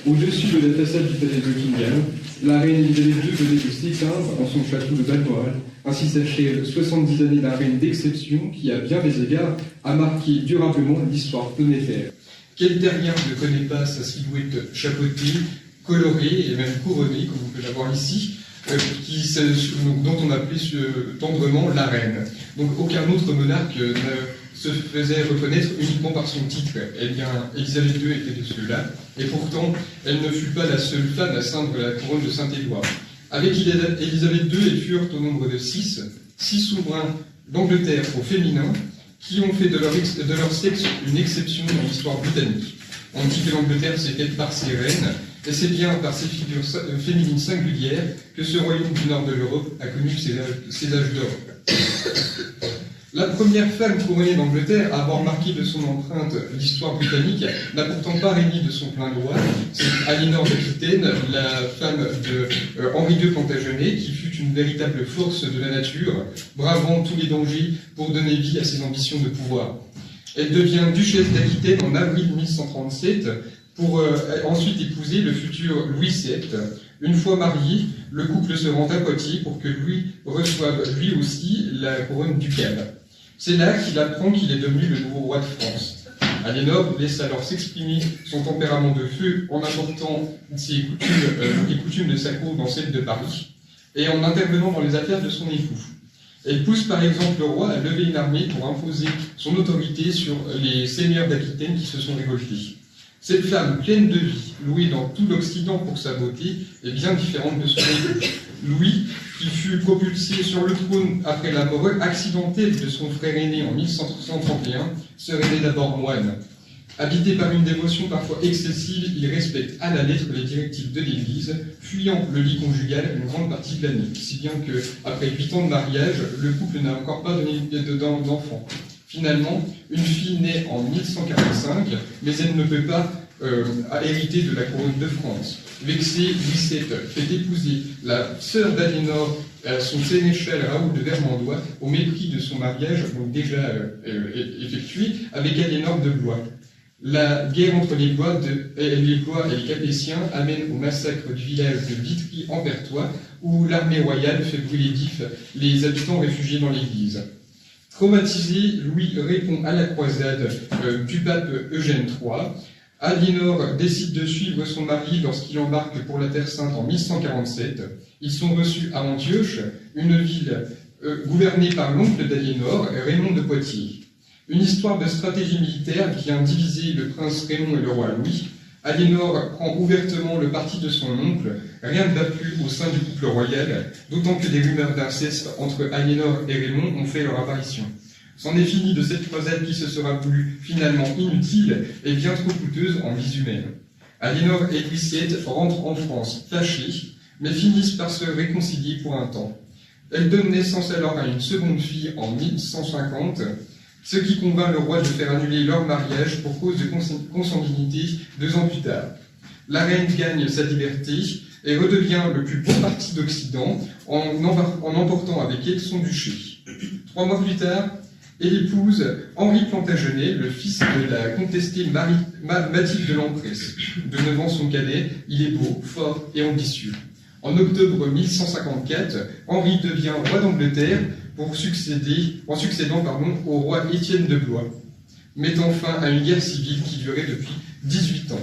Au-dessus de la façade du palais de Buckingham, la reine Elisabeth II venait de s'éteindre en son château de Balmoral. Ainsi s'achèvent 70 années d'un règne d'exception qui, à bien des égards, a marqué durablement l'histoire planétaire. Quel terrien ne connaît pas sa silhouette chapeautée, colorée et même couronnée, comme vous pouvez la voir ici, dont on appelait tendrement la reine. Donc aucun autre monarque ne se faisait reconnaître uniquement par son titre. Eh bien, Elisabeth II était de ceux-là, et pourtant, elle ne fut pas la seule femme à ceindre la couronne de Saint-Édouard. Avec Elisabeth II, elles furent au nombre de six souverains d'Angleterre au féminin, qui ont fait de leur sexe une exception dans l'histoire britannique. On dit que l'Angleterre s'est faite par ses reines, et c'est bien par ces figures féminines singulières que ce royaume du nord de l'Europe a connu ses âges d'or. La première femme couronnée d'Angleterre à avoir marqué de son empreinte l'histoire britannique n'a pourtant pas régné de son plein droit. C'est Aliénor d'Aquitaine, la femme de Henri II Plantagenet, qui fut une véritable force de la nature, bravant tous les dangers pour donner vie à ses ambitions de pouvoir. Elle devient duchesse d'Aquitaine en avril 1137, pour ensuite épouser le futur Louis VII. Une fois marié, le couple se rend à Poitiers pour que Louis reçoive lui aussi la couronne ducale. C'est là qu'il apprend qu'il est devenu le nouveau roi de France. Aliénor laisse alors s'exprimer son tempérament de feu en apportant les coutumes de sa cour dans celles de Paris et en intervenant dans les affaires de son époux. Elle pousse par exemple le roi à lever une armée pour imposer son autorité sur les seigneurs d'Aquitaine qui se sont révoltés. Cette femme pleine de vie, louée dans tout l'Occident pour sa beauté, est bien différente de son époux. Louis, qui fut propulsé sur le trône après la mort accidentelle de son frère aîné en 1131, se révèle d'abord moine. Habité par une dévotion parfois excessive, il respecte à la lettre les directives de l'Église, fuyant le lit conjugal une grande partie de l'année, si bien qu'après 8 ans de mariage, le couple n'a encore pas donné d'enfant. Finalement, une fille naît en 1145, mais elle ne peut pas hériter de la couronne de France. Vexé, Louis VII fait épouser la sœur d'Aliénor, son sénéchal Raoul de Vermandois, au mépris de son mariage, donc déjà effectué, avec Aliénor de Blois. La guerre entre les Blois et les Capétiens amène au massacre du village de Vitry en Perthois, où l'armée royale fait brûler vifs les habitants réfugiés dans l'église. Traumatisé, Louis répond à la croisade du pape Eugène III. Aliénor décide de suivre son mari lorsqu'il embarque pour la Terre Sainte en 1147. Ils sont reçus à Antioche, une ville gouvernée par l'oncle d'Aliénor, Raymond de Poitiers. Une histoire de stratégie militaire qui a divisé le prince Raymond et le roi Louis. Aliénor prend ouvertement le parti de son oncle, rien ne va plus au sein du couple royal, d'autant que des rumeurs d'inceste entre Aliénor et Raymond ont fait leur apparition. C'en est fini de cette croisade qui se sera voulue finalement inutile et bien trop coûteuse en vies humaines. Aliénor et Louis VII rentrent en France fâchés, mais finissent par se réconcilier pour un temps. Elle donne naissance alors à une seconde fille en 1150, ce qui convainc le roi de faire annuler leur mariage pour cause de consanguinité 2 ans plus tard. La reine gagne sa liberté et redevient le plus beau parti d'Occident en emportant avec elle son duché. 3 mois plus tard, elle épouse Henri Plantagenet, le fils de la contestée Mathilde de Lampresse. De 9 ans son cadet, il est beau, fort et ambitieux. En octobre 1154, Henri devient roi d'Angleterre en succédant au roi Étienne de Blois, mettant fin à une guerre civile qui durait depuis 18 ans.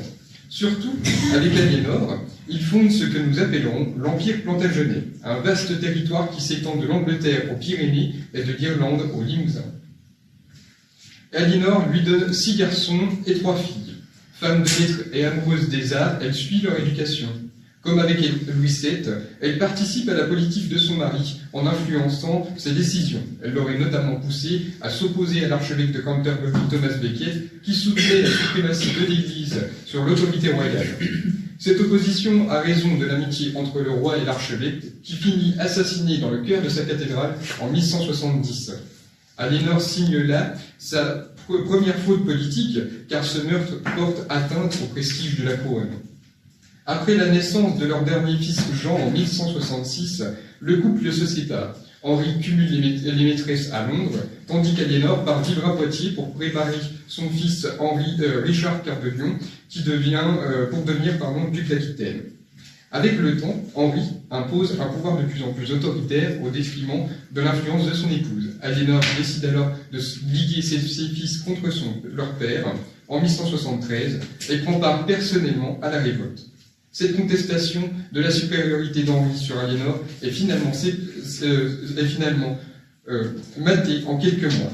Surtout, avec Aliénor, il fonde ce que nous appellerons l'Empire Plantagenet, un vaste territoire qui s'étend de l'Angleterre aux Pyrénées et de l'Irlande au Limousin. Aliénor lui donne 6 garçons et 3 filles. Femme de lettres et amoureuse des arts, elle suit leur éducation. Comme avec Louis VII, elle participe à la politique de son mari en influençant ses décisions. Elle l'aurait notamment poussé à s'opposer à l'archevêque de Canterbury Thomas Becket, qui soutenait la suprématie de l'Église sur l'autorité royale. Cette opposition a raison de l'amitié entre le roi et l'archevêque, qui finit assassiné dans le cœur de sa cathédrale en 1170. Aliénor signe là sa première faute politique, car ce meurtre porte atteinte au prestige de la couronne. Après la naissance de leur dernier fils Jean en 1166, le couple se sépare. Henri cumule les maîtresses à Londres, tandis qu'Aliénor part vivre à Poitiers pour préparer son fils Richard Cœur de Lion, pour devenir duc d'Aquitaine. Avec le temps, Henri impose un pouvoir de plus en plus autoritaire au détriment de l'influence de son épouse. Aliénor décide alors de liguer ses fils contre leur père en 1173 et prend part personnellement à la révolte. Cette contestation de la supériorité d'Henri sur Aliénor est finalement matée en quelques mois.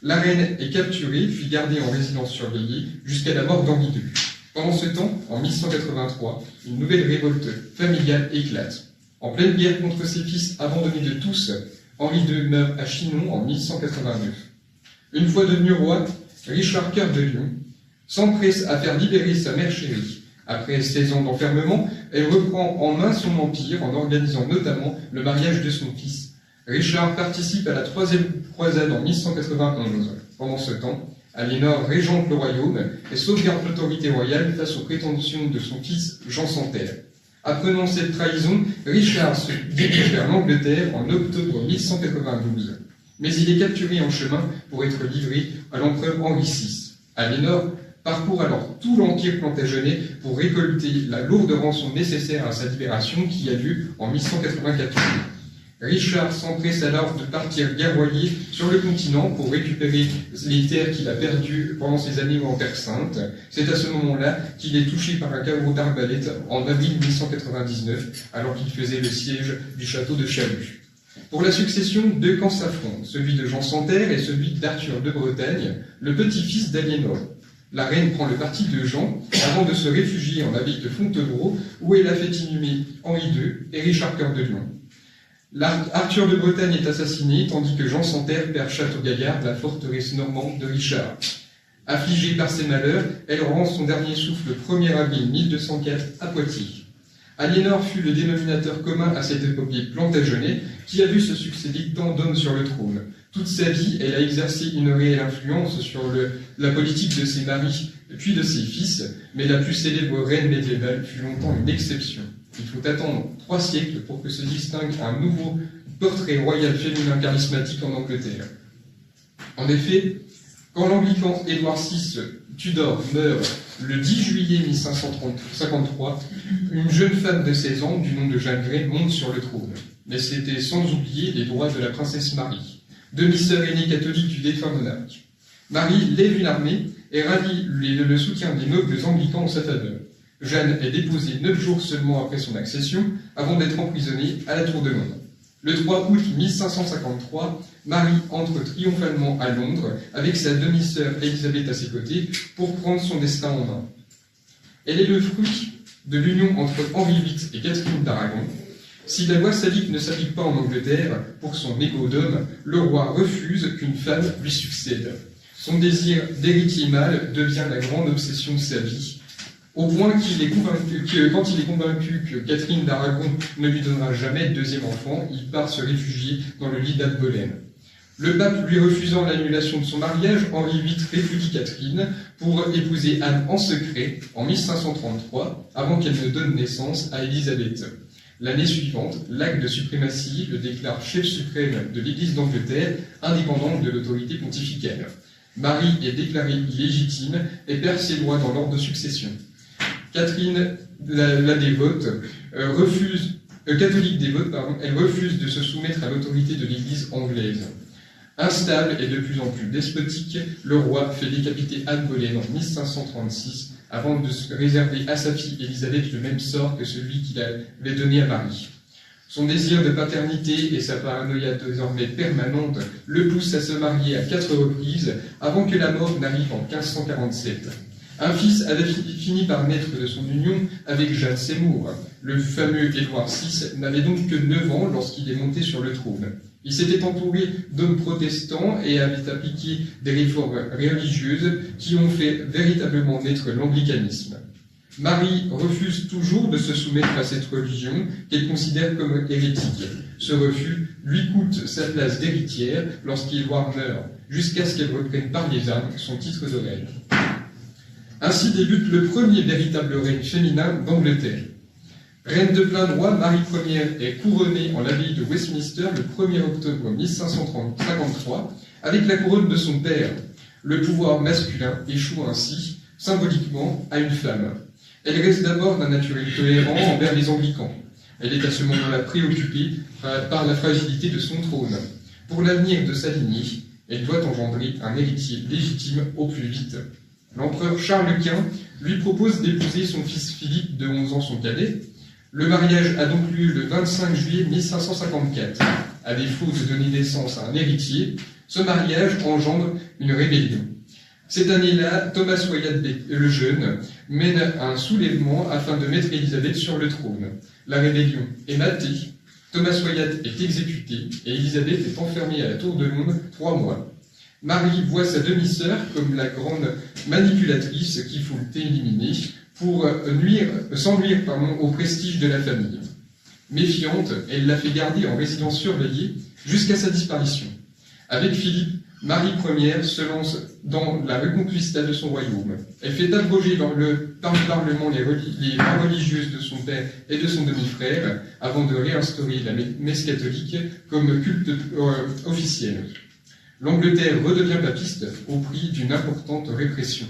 La reine est capturée puis gardée en résidence surveillée jusqu'à la mort d'Henri II. Pendant ce temps, en 1183, une nouvelle révolte familiale éclate. En pleine guerre contre ses fils abandonnés de tous, Henri II meurt à Chinon en 1189. Une fois devenu roi, Richard Cœur de Lion s'empresse à faire libérer sa mère chérie. Après 16 ans d'enfermement, elle reprend en main son empire en organisant notamment le mariage de son fils. Richard participe à la troisième croisade en 1191. Pendant ce temps, Aliénor régente le royaume et sauvegarde l'autorité royale face aux prétentions de son fils Jean Santerre. Apprenant cette trahison, Richard se dirige vers l'Angleterre en octobre 1192. Mais il est capturé en chemin pour être livré à l'empereur Henri VI. Aliénor parcourt alors tout l'empire plantagenet pour récolter la lourde rançon nécessaire à sa libération qui a lieu en 1194. Richard s'empresse alors de partir guerroyer sur le continent pour récupérer les terres qu'il a perdues pendant ses années en Terre Sainte. C'est à ce moment-là qu'il est touché par un carreau d'arbalète en avril 1199, alors qu'il faisait le siège du château de Chalus. Pour la succession, deux camps s'affrontent, celui de Jean Santerre et celui d'Arthur de Bretagne, le petit-fils d'Aliénor. La reine prend le parti de Jean avant de se réfugier en l'abbaye de Fontevraud, où elle a fait inhumer Henri II et Richard Cœur de Lion. Arthur de Bretagne est assassiné, tandis que Jean Santerre perd Château-Gaillard, la forteresse normande de Richard. Affligée par ses malheurs, elle rend son dernier souffle le 1er avril 1204 à Poitiers. Aliénor fut le dénominateur commun à cette épopée plantagenet qui a vu se succéder tant d'hommes sur le trône. Toute sa vie, elle a exercé une réelle influence sur la politique de ses maris puis de ses fils, mais la plus célèbre reine médiévale fut longtemps une exception. Il faut attendre 3 siècles pour que se distingue un nouveau portrait royal féminin charismatique en Angleterre. En effet, quand l'anglican Édouard VI Tudor meurt le 10 juillet 1553, une jeune femme de 16 ans, du nom de Jeanne Grey, monte sur le trône. Mais c'était sans oublier les droits de la princesse Marie, demi-sœur aînée catholique du défunt monarque. Marie lève une armée et rallie le soutien des nobles anglicans en sa faveur. Jeanne est déposée 9 jours seulement après son accession, avant d'être emprisonnée à la Tour de Londres. Le 3 août 1553, Marie entre triomphalement à Londres, avec sa demi-sœur Élisabeth à ses côtés, pour prendre son destin en main. Elle est le fruit de l'union entre Henri VIII et Catherine d'Aragon. Si la loi salique ne s'applique pas en Angleterre, pour son égo d'homme, le roi refuse qu'une femme lui succède. Son désir d'héritier mâle devient la grande obsession de sa vie, au point quand il est convaincu que Catherine d'Aragon ne lui donnera jamais de deuxième enfant, il part se réfugier dans le lit d'Anne Boleyn. Le pape lui refusant l'annulation de son mariage, Henri VIII répudie Catherine pour épouser Anne en secret en 1533, avant qu'elle ne donne naissance à Élisabeth. L'année suivante, l'acte de suprématie le déclare chef suprême de l'Église d'Angleterre, indépendante de l'autorité pontificale. Marie est déclarée illégitime et perd ses droits dans l'ordre de succession. Catherine, la dévote, catholique dévote, elle refuse de se soumettre à l'autorité de l'Église anglaise. Instable et de plus en plus despotique, le roi fait décapiter Anne Boleyn en 1536, avant de réserver à sa fille Élisabeth le même sort que celui qu'il avait donné à Marie. Son désir de paternité et sa paranoïa désormais permanente le poussent à se marier à 4 reprises avant que la mort n'arrive en 1547. Un fils avait fini par naître de son union avec Jeanne Seymour. Le fameux Édouard VI n'avait donc que 9 ans lorsqu'il est monté sur le trône. Il s'était entouré d'hommes protestants et avait appliqué des réformes religieuses qui ont fait véritablement naître l'anglicanisme. Marie refuse toujours de se soumettre à cette religion qu'elle considère comme hérétique. Ce refus lui coûte sa place d'héritière lorsqu'Édouard meurt, jusqu'à ce qu'elle reprenne par les armes son titre de reine. Ainsi débute le premier véritable règne féminin d'Angleterre. Reine de plein droit, Marie Ier est couronnée en l'abbaye de Westminster le 1er octobre 1553 avec la couronne de son père. Le pouvoir masculin échoue ainsi, symboliquement, à une femme. Elle reste d'abord d'un naturel tolérant envers les anglicans. Elle est à ce moment-là préoccupée par la fragilité de son trône. Pour l'avenir de sa lignée, elle doit engendrer un héritier légitime au plus vite. L'empereur Charles Quint lui propose d'épouser son fils Philippe de 11 ans, son cadet. Le mariage a donc lieu le 25 juillet 1554. À défaut de donner naissance à un héritier, ce mariage engendre une rébellion. Cette année-là, Thomas Wyatt le Jeune mène un soulèvement afin de mettre Élisabeth sur le trône. La rébellion est matée, Thomas Wyatt est exécuté et Élisabeth est enfermée à la Tour de Londres 3 mois. Marie voit sa demi-sœur comme la grande manipulatrice qu'il faut éliminer pour sans nuire au prestige de la famille. Méfiante, elle l'a fait garder en résidence surveillée jusqu'à sa disparition. Avec Philippe, Marie Ier se lance dans la reconquista de son royaume. Elle fait abroger par le Parlement les lois religieuses de son père et de son demi-frère avant de réinstaurer la messe catholique comme culte officiel. L'Angleterre redevient papiste au prix d'une importante répression.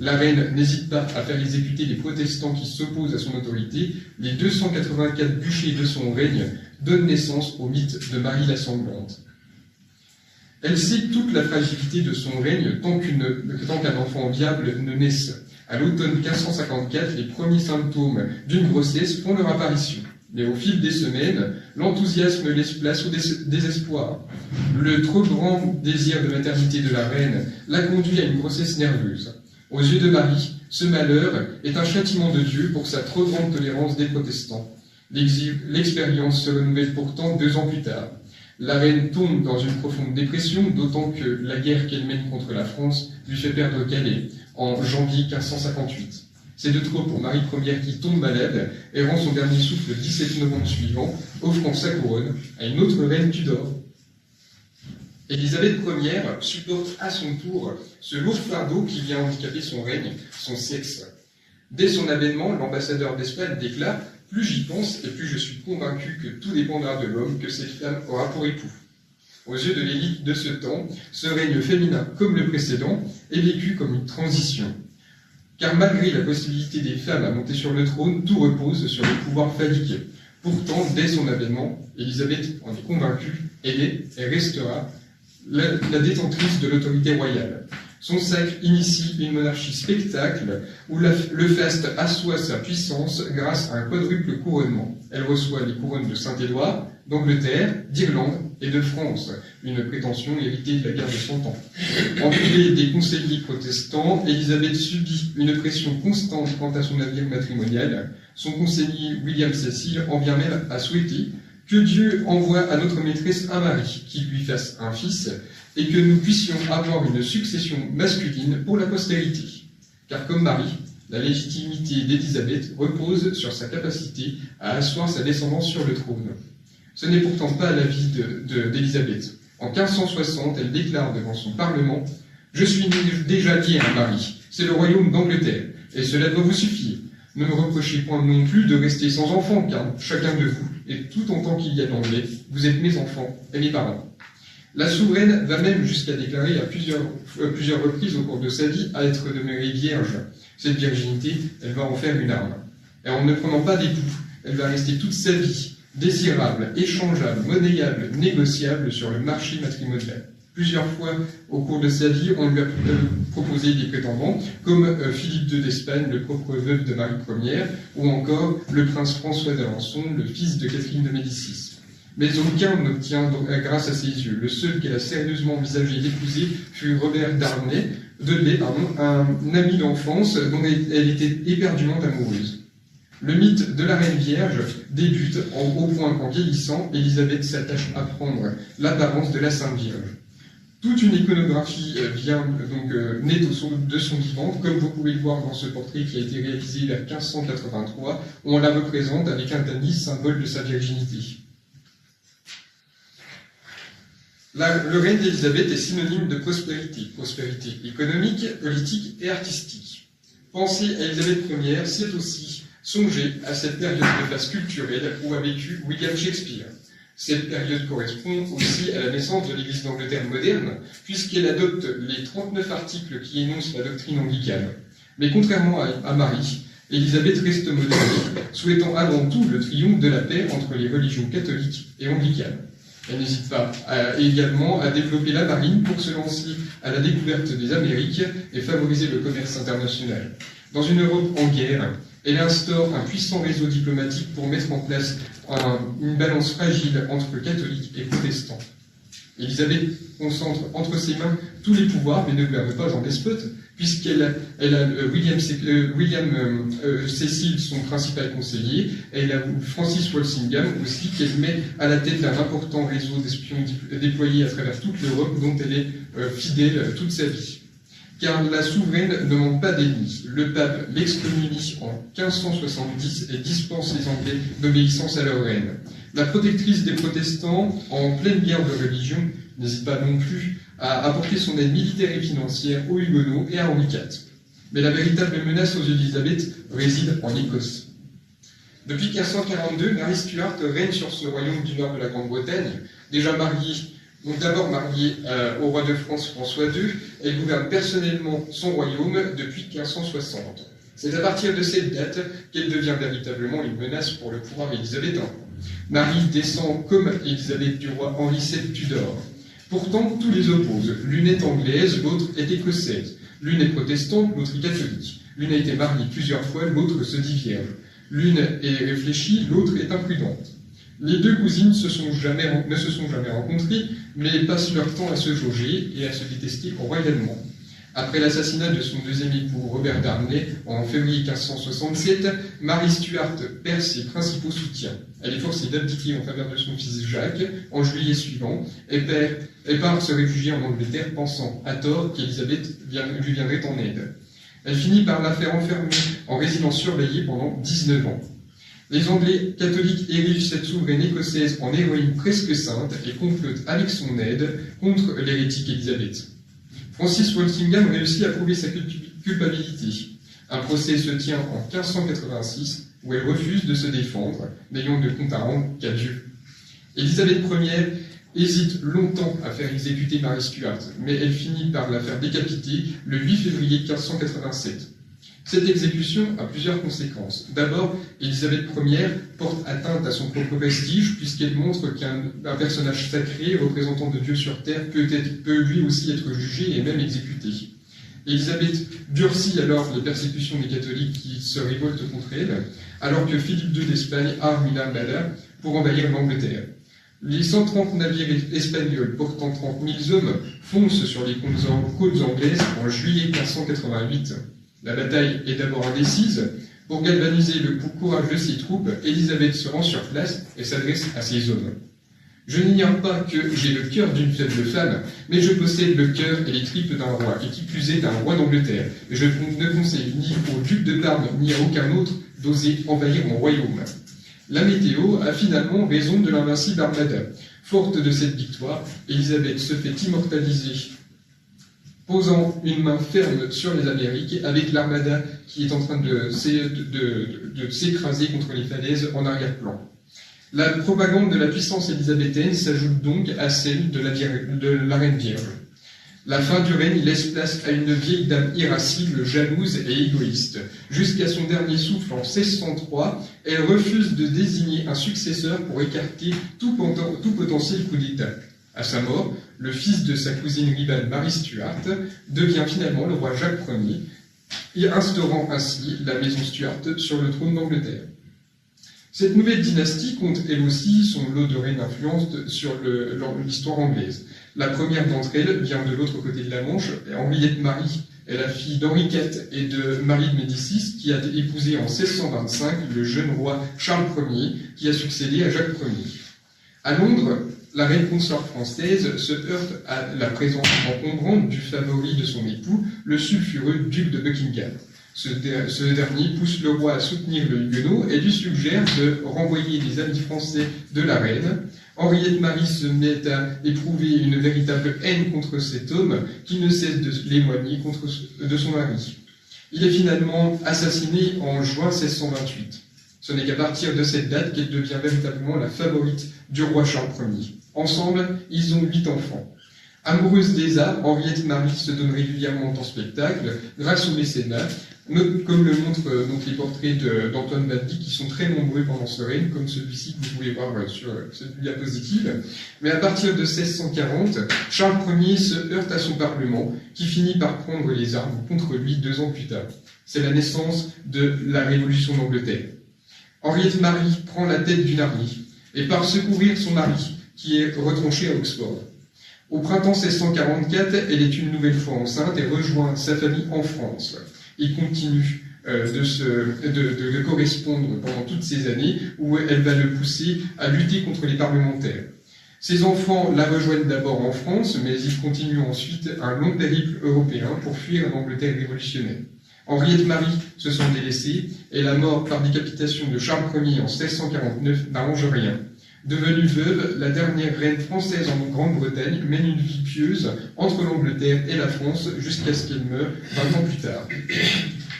La reine n'hésite pas à faire exécuter les protestants qui s'opposent à son autorité. Les 284 bûchers de son règne donnent naissance au mythe de Marie la sanglante. Elle sait toute la fragilité de son règne tant qu'un enfant viable ne naisse. À l'automne 1554, les premiers symptômes d'une grossesse font leur apparition. Mais au fil des semaines, l'enthousiasme laisse place au désespoir. Le trop grand désir de maternité de la reine l'a conduit à une grossesse nerveuse. Aux yeux de Marie, ce malheur est un châtiment de Dieu pour sa trop grande tolérance des protestants. L'expérience se renouvelle pourtant 2 ans plus tard. La reine tombe dans une profonde dépression, d'autant que la guerre qu'elle mène contre la France lui fait perdre Calais en janvier 1558. C'est de trop pour Marie Ier qui tombe malade et rend son dernier souffle le 17 novembre suivant, offrant sa couronne à une autre reine Tudor. Élisabeth Ier supporte à son tour ce lourd fardeau qui vient handicaper son règne, son sexe. Dès son avènement, l'ambassadeur d'Espagne déclare « Plus j'y pense et plus je suis convaincu que tout dépendra de l'homme que cette femme aura pour époux ». Aux yeux de l'élite de ce temps, ce règne féminin, comme le précédent, est vécu comme une transition. Car malgré la possibilité des femmes à monter sur le trône, tout repose sur le pouvoir phallique. Pourtant, dès son avènement, Élisabeth en est convaincue, elle est et restera la détentrice de l'autorité royale. Son sacre initie une monarchie spectacle où le faste assoit sa puissance grâce à un quadruple couronnement. Elle reçoit les couronnes de Saint-Édouard, d'Angleterre, d'Irlande et de France, une prétention héritée de la guerre de 100 ans. Empilée des conseillers protestants, Élisabeth subit une pression constante quant à son avenir matrimonial. Son conseiller William Cecil en vient même à souhaiter que Dieu envoie à notre maîtresse un mari qui lui fasse un fils et que nous puissions avoir une succession masculine pour la postérité. Car comme Marie, la légitimité d'Élisabeth repose sur sa capacité à asseoir sa descendance sur le trône. Ce n'est pourtant pas l'avis d'Élisabeth. En 1560, elle déclare devant son Parlement « Je suis déjà liée à un mari, c'est le royaume d'Angleterre, et cela doit vous suffire. Ne me reprochez point non plus de rester sans enfants, car chacun de vous, et tout autant qu'il y a d'anglais, vous êtes mes enfants et mes parents. » La souveraine va même jusqu'à déclarer à plusieurs reprises au cours de sa vie à être demeurée vierge. Cette virginité, elle va en faire une arme. Et en ne prenant pas d'époux, elle va rester toute sa vie désirable, échangeable, monnayable, négociable sur le marché matrimonial. Plusieurs fois au cours de sa vie, on lui a proposé des prétendants, comme Philippe II d'Espagne, le propre veuve de Marie Ier, ou encore le prince François d'Alençon, le fils de Catherine de Médicis. Mais aucun n'obtient grâce à ses yeux. Le seul qu'elle a sérieusement envisagé d'épouser fut Robert Dudley, un ami d'enfance dont elle était éperdument amoureuse. Le mythe de la Reine Vierge débute au point qu'en vieillissant, Élisabeth s'attache à prendre l'apparence de la Sainte Vierge. Toute une iconographie naît de son vivant, comme vous pouvez le voir dans ce portrait qui a été réalisé vers 1583, où on la représente avec un tamis, symbole de sa virginité. Le règne d'Élisabeth est synonyme de prospérité économique, politique et artistique. Penser à Élisabeth Ier, c'est aussi Songez à cette période de phase culturelle où a vécu William Shakespeare. Cette période correspond aussi à la naissance de l'Église d'Angleterre moderne, puisqu'elle adopte les 39 articles qui énoncent la doctrine anglicane. Mais contrairement à Marie, Élisabeth reste modérée, souhaitant avant tout le triomphe de la paix entre les religions catholiques et anglicanes. Elle n'hésite pas également à développer la marine pour se lancer à la découverte des Amériques et favoriser le commerce international. Dans une Europe en guerre, elle instaure un puissant réseau diplomatique pour mettre en place une balance fragile entre catholiques et protestants. Élisabeth concentre entre ses mains tous les pouvoirs, mais ne gouverne pas en despote, puisqu'elle a William Cecil, son principal conseiller, et elle a Francis Walsingham aussi, qu'elle met à la tête d'un important réseau d'espions déployés à travers toute l'Europe, dont elle est fidèle toute sa vie. Car la souveraine ne manque pas d'ennemis. Le pape l'excommunie en 1570 et dispense les Anglais d'obéissance à leur reine. La protectrice des protestants, en pleine guerre de religion, n'hésite pas non plus à apporter son aide militaire et financière aux Huguenots et à Henri IV. Mais la véritable menace aux Élisabeth réside en Écosse. Depuis 1542, Marie Stuart règne sur ce royaume du nord de la Grande-Bretagne, déjà mariée. Donc d'abord mariée au roi de France François II, elle gouverne personnellement son royaume depuis 1560. C'est à partir de cette date qu'elle devient véritablement une menace pour le pouvoir élisabétain. Marie descend comme Élisabeth du roi Henri VII Tudor. Pourtant, tous les opposent. L'une est anglaise, l'autre est écossaise. L'une est protestante, l'autre est catholique. L'une a été mariée plusieurs fois, l'autre se dit vierge. L'une est réfléchie, l'autre est imprudente. Les deux cousines ne se sont jamais rencontrées, mais passent leur temps à se jauger et à se détester royalement. Après l'assassinat de son deuxième époux Robert Darnley en février 1567, Marie Stuart perd ses principaux soutiens. Elle est forcée d'abdiquer en faveur de son fils Jacques en juillet suivant et part se réfugier en Angleterre, pensant à tort qu'Élisabeth lui viendrait en aide. Elle finit par la faire enfermer en résidence surveillée pendant 19 ans. Les Anglais catholiques érigent cette souveraine écossaise en héroïne presque sainte et complotent avec son aide contre l'hérétique Élisabeth. Francis Walsingham réussit à prouver sa culpabilité. Un procès se tient en 1586 où elle refuse de se défendre, n'ayant de compte à rendre qu'à Dieu. Élisabeth Ier hésite longtemps à faire exécuter Marie Stuart, mais elle finit par la faire décapiter le 8 février 1587. Cette exécution a plusieurs conséquences. D'abord, Élisabeth Ier porte atteinte à son propre prestige puisqu'elle montre qu'un personnage sacré, représentant de Dieu sur terre, peut lui aussi être jugé et même exécuté. Élisabeth durcit alors les persécutions des catholiques qui se révoltent contre elle, alors que Philippe II d'Espagne arme une armada pour envahir l'Angleterre. Les 130 navires espagnols portant 30 000 hommes foncent sur les côtes anglaises en juillet 1588. La bataille est d'abord indécise. Pour galvaniser le courage de ses troupes, Élisabeth se rend sur place et s'adresse à ses hommes. « Je n'ignore pas que j'ai le cœur d'une faible femme, mais je possède le cœur et les tripes d'un roi, et qui plus est d'un roi d'Angleterre. Je ne conseille ni au duc de Parme ni à aucun autre d'oser envahir mon royaume. » La météo a finalement raison de l'invincible armada. Forte de cette victoire, Élisabeth se fait immortaliser, posant une main ferme sur les Amériques avec l'armada qui est en train de s'écraser contre les falaises en arrière-plan. La propagande de la puissance élisabéthaine s'ajoute donc à celle de la reine vierge. La fin du règne laisse place à une vieille dame irascible, jalouse et égoïste. Jusqu'à son dernier souffle en 1603, elle refuse de désigner un successeur pour écarter tout potentiel coup d'État. À sa mort, le fils de sa cousine rivale Marie Stuart devient finalement le roi Jacques Ier, instaurant ainsi la maison Stuart sur le trône d'Angleterre. Cette nouvelle dynastie compte elle aussi son lot de reines influentes sur l'histoire anglaise. La première d'entre elles vient de l'autre côté de la Manche, Henriette Marie est la fille d'Henri IV et de Marie de Médicis, qui a épousé en 1625 le jeune roi Charles Ier, qui a succédé à Jacques Ier. À Londres, la reine consort française se heurte à la présence encombrante du favori de son époux, le sulfureux duc de Buckingham. Ce dernier pousse le roi à soutenir le Huguenot et lui suggère de renvoyer les amis français de la reine. Henriette Marie se met à éprouver une véritable haine contre cet homme qui ne cesse de l'éloigner de son mari. Il est finalement assassiné en juin 1628. Ce n'est qu'à partir de cette date qu'elle devient véritablement la favorite du roi Charles Ier. Ensemble, ils ont 8 enfants. Amoureuse des arts, Henriette Marie se donne régulièrement en spectacle grâce au mécénat, comme le montrent donc les portraits d'Antoine Van Dyck, qui sont très nombreux pendant ce règne, comme celui-ci que vous pouvez voir sur cette diapositive. Mais à partir de 1640, Charles Ier se heurte à son Parlement, qui finit par prendre les armes contre lui 2 ans plus tard. C'est la naissance de la Révolution d'Angleterre. Henriette Marie prend la tête d'une armée et part secourir son mari, qui est retranché à Oxford. Au printemps 1644, elle est une nouvelle fois enceinte et rejoint sa famille en France. Il continue de correspondre pendant toutes ces années où elle va le pousser à lutter contre les parlementaires. Ses enfants la rejoignent d'abord en France, mais ils continuent ensuite un long périple européen pour fuir l'Angleterre révolutionnaire. Henriette Marie se sent délaissée et la mort par décapitation de Charles Ier en 1649 n'arrange rien. Devenue veuve, la dernière reine française en Grande-Bretagne mène une vie pieuse entre l'Angleterre et la France jusqu'à ce qu'elle meure 20 ans plus tard.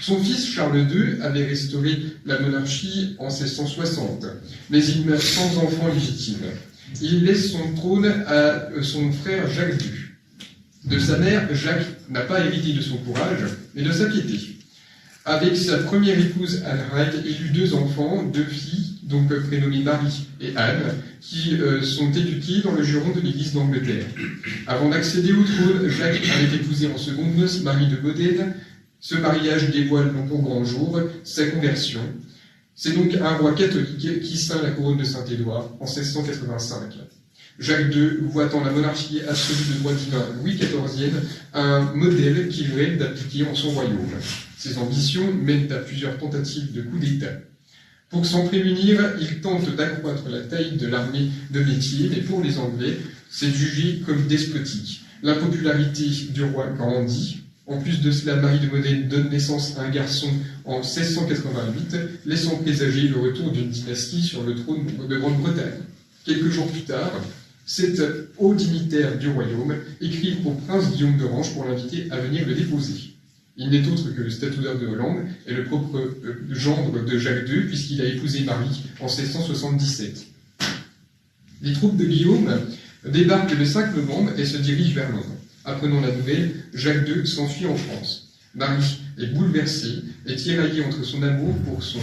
Son fils Charles II avait restauré la monarchie en 1660, mais il meurt sans enfant légitime. Il laisse son trône à son frère Jacques II. De sa mère, Jacques n'a pas hérité de son courage, mais de sa piété. Avec sa première épouse Anne Ride, il eut 2 enfants, 2 filles, donc prénommées Marie et Anne, qui sont éduquées dans le giron de l'Église d'Angleterre. Avant d'accéder au trône, Jacques avait épousé en seconde noces Marie de Modène. Ce mariage dévoile donc au grand jour sa conversion. C'est donc un roi catholique qui ceint la couronne de Saint-Édouard en 1685. Jacques II voit en la monarchie absolue de droit divin Louis XIV un modèle qu'il rêve d'appliquer en son royaume. Ses ambitions mènent à plusieurs tentatives de coup d'État. Pour s'en prémunir, il tente d'accroître la taille de l'armée de métier, mais pour les Anglais, c'est jugé comme despotique. L'impopularité du roi grandit. En plus de cela, Marie de Modène donne naissance à un garçon en 1688, laissant présager le retour d'une dynastie sur le trône de Grande-Bretagne. Quelques jours plus tard, cet haut dignitaire du royaume écrit au prince Guillaume d'Orange pour l'inviter à venir le déposer. Il n'est autre que le statuaire de Hollande et le propre gendre de Jacques II, puisqu'il a épousé Marie en 1677. Les troupes de Guillaume débarquent le 5 novembre et se dirigent vers Londres. Apprenant la nouvelle, Jacques II s'enfuit en France. Marie est bouleversée et tiraillée entre son amour pour son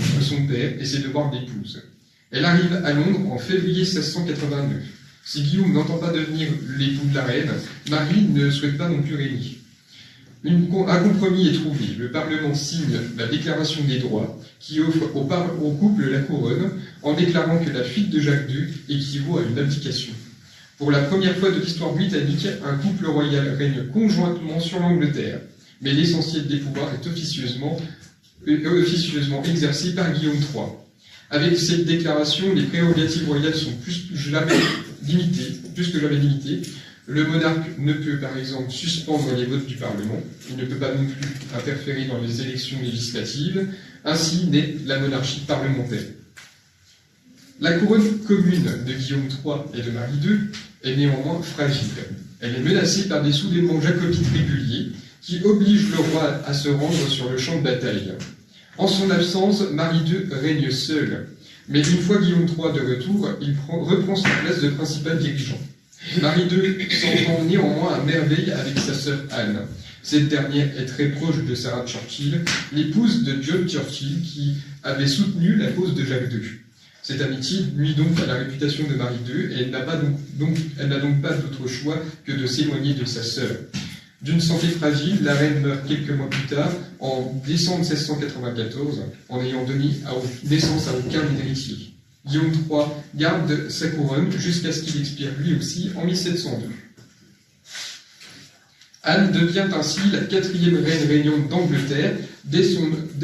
père et ses devoirs d'épouse. Elle arrive à Londres en février 1689. Si Guillaume n'entend pas devenir l'époux de la reine, Marie ne souhaite pas non plus régner. Un compromis est trouvé. Le Parlement signe la Déclaration des droits qui offre au couple la couronne en déclarant que la fuite de Jacques II équivaut à une abdication. Pour la première fois de l'histoire britannique, un couple royal règne conjointement sur l'Angleterre, mais l'essentiel des pouvoirs est officieusement exercé par Guillaume III. Avec cette déclaration, les prérogatives royales sont plus que jamais limitées. Le monarque ne peut par exemple suspendre les votes du Parlement, il ne peut pas non plus interférer dans les élections législatives, ainsi naît la monarchie parlementaire. La couronne commune de Guillaume III et de Marie II est néanmoins fragile. Elle est menacée par des soulèvements jacobites réguliers qui obligent le roi à se rendre sur le champ de bataille. En son absence, Marie II règne seule, mais une fois Guillaume III de retour, il reprend sa place de principal dirigeant. Marie II s'entend néanmoins à merveille avec sa sœur Anne. Cette dernière est très proche de Sarah Churchill, l'épouse de John Churchill qui avait soutenu la cause de Jacques II. Cette amitié nuit donc à la réputation de Marie II et elle n'a donc pas d'autre choix que de s'éloigner de sa sœur. D'une santé fragile, la reine meurt quelques mois plus tard, en décembre 1694, en ayant donné naissance à aucun héritier. Guillaume III garde sa couronne jusqu'à ce qu'il expire lui aussi en 1702. Anne devient ainsi la 4e reine régnante d'Angleterre dès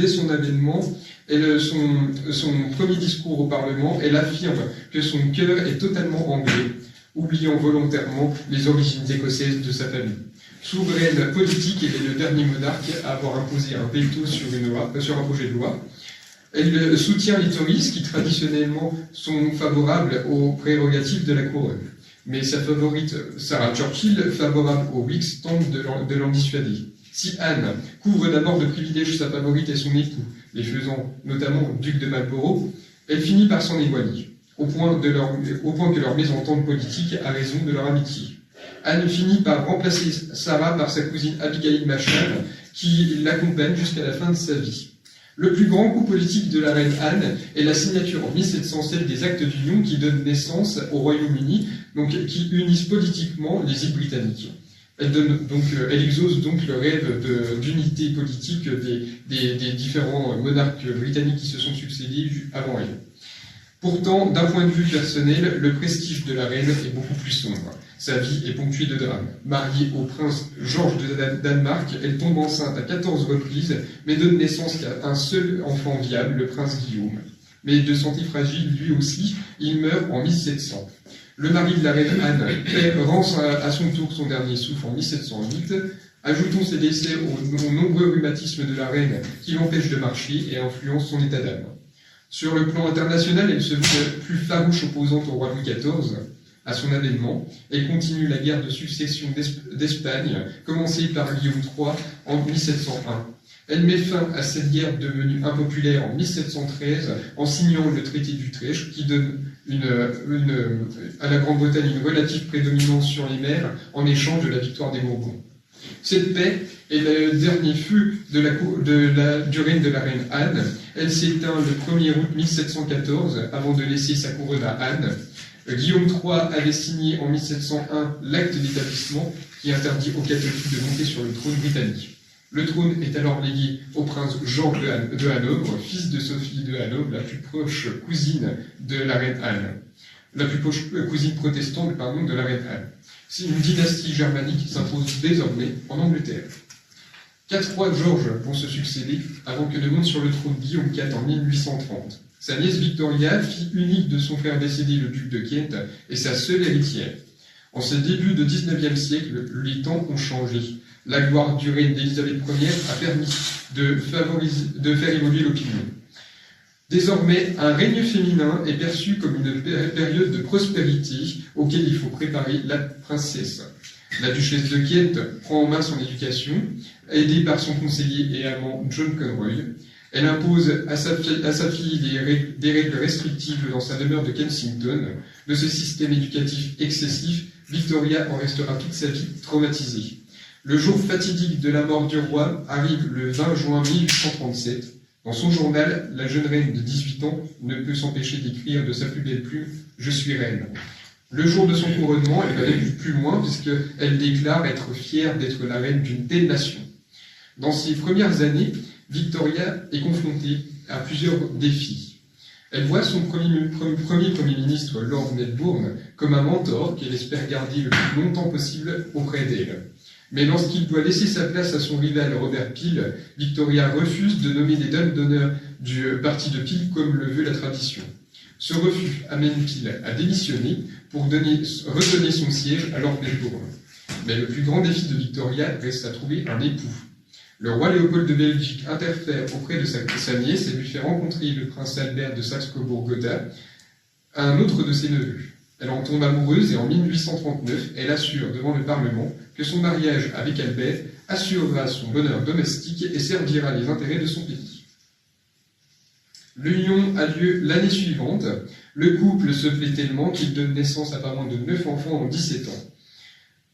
son avènement. Son premier discours au Parlement, elle affirme que son cœur est totalement anglais, oubliant volontairement les origines écossaises de sa famille. Souveraine politique, elle est le dernier monarque à avoir imposé un veto sur un projet de loi. Elle soutient les Tories, qui traditionnellement sont favorables aux prérogatives de la couronne. Mais sa favorite, Sarah Churchill, favorable aux Whigs, tente de l'en dissuader. Si Anne couvre d'abord de privilèges sa favorite et son époux, les faisant notamment duc de Marlborough, elle finit par s'en éloigner, au point que leur mésentente politique a raison de leur amitié. Anne finit par remplacer Sarah par sa cousine Abigail Masham, qui l'accompagne jusqu'à la fin de sa vie. Le plus grand coup politique de la reine Anne est la signature en 1707 des actes d'union qui donnent naissance au Royaume-Uni, donc qui unissent politiquement les îles britanniques. Elle exauce donc le rêve d'unité politique des différents monarques britanniques qui se sont succédés avant elle. Pourtant, d'un point de vue personnel, le prestige de la reine est beaucoup plus sombre. Sa vie est ponctuée de drames. Mariée au prince Georges de Danemark, elle tombe enceinte à 14 reprises, mais donne naissance qu'à un seul enfant viable, le prince Guillaume. Mais de santé fragile, lui aussi, il meurt en 1700. Le mari de la reine Anne rend à son tour son dernier souffle en 1708. Ajoutons ses décès aux nombreux rhumatismes de la reine qui l'empêchent de marcher et influencent son état d'âme. Sur le plan international, elle se veut la plus farouche opposante au roi Louis XIV. À son avènement, elle continue la guerre de succession d'Espagne, commencée par Guillaume III en 1701. Elle met fin à cette guerre devenue impopulaire en 1713 en signant le traité d'Utrecht qui donne à la Grande-Bretagne une relative prédominance sur les mers en échange de la victoire des Bourbons. Cette paix est le dernier feu du règne de la reine Anne. Elle s'éteint le 1er août 1714 avant de laisser sa couronne à Anne. Guillaume III avait signé en 1701 l'acte d'établissement qui interdit aux catholiques de monter sur le trône britannique. Le trône est alors légué au prince Jean de Hanovre, fils de Sophie de Hanovre, la plus proche cousine de la reine Anne. La plus proche cousine protestante, de la reine Anne. Une dynastie germanique s'impose désormais en Angleterre. 4 rois Georges vont se succéder avant que ne monte sur le trône Guillaume IV en 1830. Sa nièce Victoria, fille unique de son frère décédé, le duc de Kent, est sa seule héritière. En ce début de 19e siècle, les temps ont changé. La gloire du règne d'Élisabeth Ier a permis de faire évoluer l'opinion. Désormais, un règne féminin est perçu comme une période de prospérité auquel il faut préparer la princesse. La duchesse de Kent prend en main son éducation, aidée par son conseiller et amant John Conroy. Elle impose à sa fille des règles restrictives dans sa demeure de Kensington. De ce système éducatif excessif, Victoria en restera toute sa vie traumatisée. Le jour fatidique de la mort du roi arrive le 20 juin 1837. Dans son journal, la jeune reine de 18 ans ne peut s'empêcher d'écrire de sa plus belle plume « Je suis reine ». Le jour de son couronnement, elle va aller plus loin puisqu'elle déclare être fière d'être la reine d'une telle nation. Dans ses premières années, Victoria est confrontée à plusieurs défis. Elle voit son premier Premier ministre, Lord Melbourne, comme un mentor qu'elle espère garder le plus longtemps possible auprès d'elle. Mais lorsqu'il doit laisser sa place à son rival Robert Peel, Victoria refuse de nommer des dames d'honneur du parti de Peel comme le veut la tradition. Ce refus amène Peel à démissionner pour redonner son siège à Lord Melbourne. Mais le plus grand défi de Victoria reste à trouver un époux. Le roi Léopold de Belgique interfère auprès de sa nièce et lui fait rencontrer le prince Albert de Saxe-Cobourg-Gotha, un autre de ses neveux. Elle en tombe amoureuse et en 1839, elle assure devant le Parlement que son mariage avec Albert assurera son bonheur domestique et servira les intérêts de son pays. L'union a lieu l'année suivante. Le couple se plaît tellement qu'il donne naissance à pas moins de 9 enfants en 17 ans.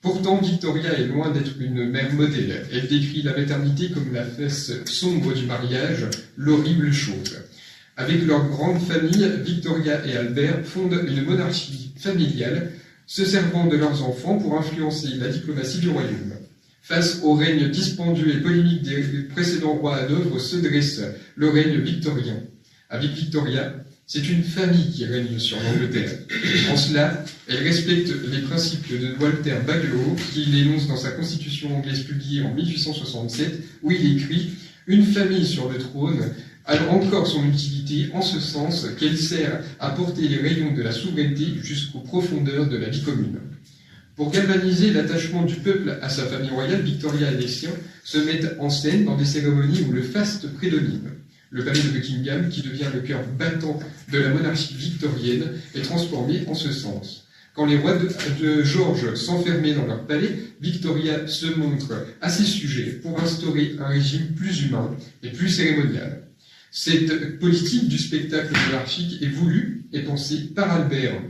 Pourtant, Victoria est loin d'être une mère modèle. Elle décrit la maternité comme la face sombre du mariage, l'horrible chose. Avec leur grande famille, Victoria et Albert fondent une monarchie familiale, se servant de leurs enfants pour influencer la diplomatie du royaume. Face au règne dispendieux et polémique des précédents rois à Hanovre se dresse le règne victorien. Avec Victoria, c'est une famille qui règne sur l'Angleterre. En cela, elle respecte les principes de Walter Bagehot, qu'il énonce dans sa constitution anglaise publiée en 1867, où il écrit « Une famille sur le trône a encore son utilité en ce sens qu'elle sert à porter les rayons de la souveraineté jusqu'aux profondeurs de la vie commune. » Pour galvaniser l'attachement du peuple à sa famille royale, Victoria et les siens se mettent en scène dans des cérémonies où le faste prédomine. Le palais de Buckingham, qui devient le cœur battant de la monarchie victorienne, est transformé en ce sens. Quand les rois de George s'enfermaient dans leur palais, Victoria se montre à ses sujets pour instaurer un régime plus humain et plus cérémonial. Cette politique du spectacle monarchique est voulue et pensée par Albert.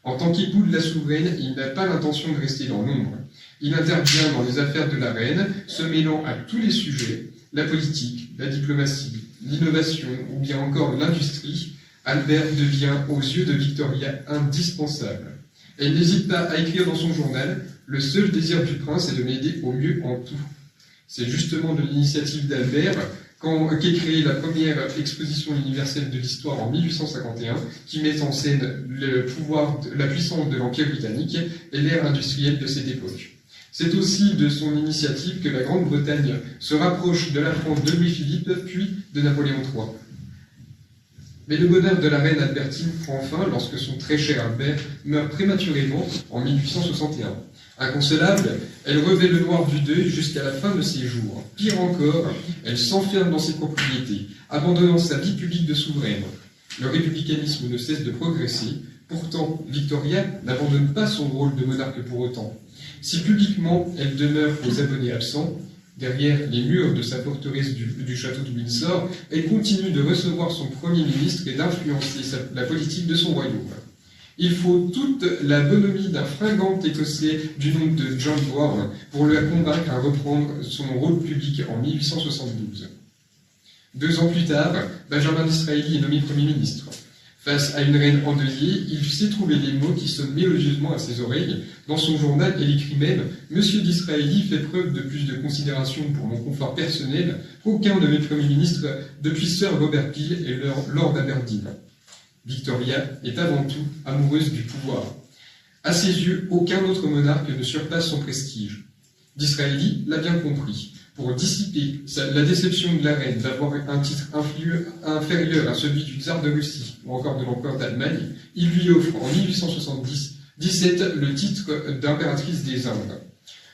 En tant qu'époux de la souveraine, il n'a pas l'intention de rester dans l'ombre. Il intervient dans les affaires de la reine, se mêlant à tous les sujets, la politique, la diplomatie, l'innovation ou bien encore l'industrie. Albert devient aux yeux de Victoria indispensable. Elle n'hésite pas à écrire dans son journal « Le seul désir du prince est de m'aider au mieux en tout ». C'est justement de l'initiative d'Albert qu'est créée la première exposition universelle de l'histoire en 1851, qui met en scène le pouvoir, la puissance de l'Empire britannique et l'ère industrielle de cette époque. C'est aussi de son initiative que la Grande-Bretagne se rapproche de la France de Louis-Philippe, puis de Napoléon III. Mais le bonheur de la reine Albertine prend fin lorsque son très cher Albert meurt prématurément en 1861. Inconsolable, elle revêt le noir du deuil jusqu'à la fin de ses jours. Pire encore, elle s'enferme dans ses propriétés, abandonnant sa vie publique de souveraine. Le républicanisme ne cesse de progresser. Pourtant, Victoria n'abandonne pas son rôle de monarque pour autant. Si publiquement elle demeure aux abonnés absents, derrière les murs de sa forteresse du château de Windsor, elle continue de recevoir son Premier ministre et d'influencer la politique de son royaume. Il faut toute la bonhomie d'un fringant écossais du nom de John Bourne pour la convaincre à reprendre son rôle public en 1872. 2 ans plus tard, Benjamin Disraeli est nommé Premier ministre. Face à une reine endeuillée, il sait trouver les mots qui sonnent mélodieusement à ses oreilles. Dans son journal, elle écrit même « Monsieur Disraeli fait preuve de plus de considération pour mon confort personnel qu'aucun de mes premiers ministres depuis Sir Robert Peel et Lord Aberdeen. » Victoria est avant tout amoureuse du pouvoir. À ses yeux, aucun autre monarque ne surpasse son prestige. Disraeli l'a bien compris. Pour dissiper la déception de la reine d'avoir un titre inférieur à celui du tsar de Russie ou encore de l'empereur d'Allemagne, il lui offre en 1877 le titre d'impératrice des Indes.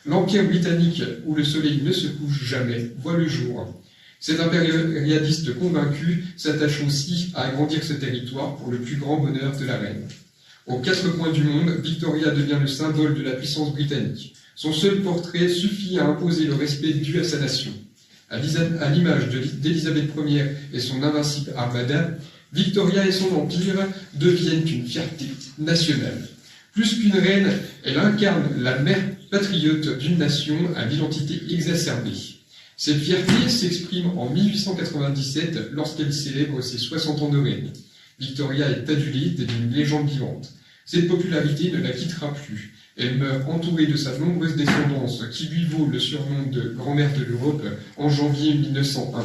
L'Empire britannique, où le soleil ne se couche jamais, voit le jour. Cet impérialiste convaincu s'attache aussi à agrandir ce territoire pour le plus grand bonheur de la reine. Aux 4 coins du monde, Victoria devient le symbole de la puissance britannique. Son seul portrait suffit à imposer le respect dû à sa nation. À l'image d'Élisabeth Ier et son invincible armada, Victoria et son empire deviennent une fierté nationale. Plus qu'une reine, elle incarne la mère patriote d'une nation à l'identité exacerbée. Cette fierté s'exprime en 1897 lorsqu'elle célèbre ses 60 ans de règne. Victoria est adulée telle une légende vivante. Cette popularité ne la quittera plus. Elle meurt entourée de sa nombreuse descendance qui lui vaut le surnom de grand-mère de l'Europe en janvier 1901.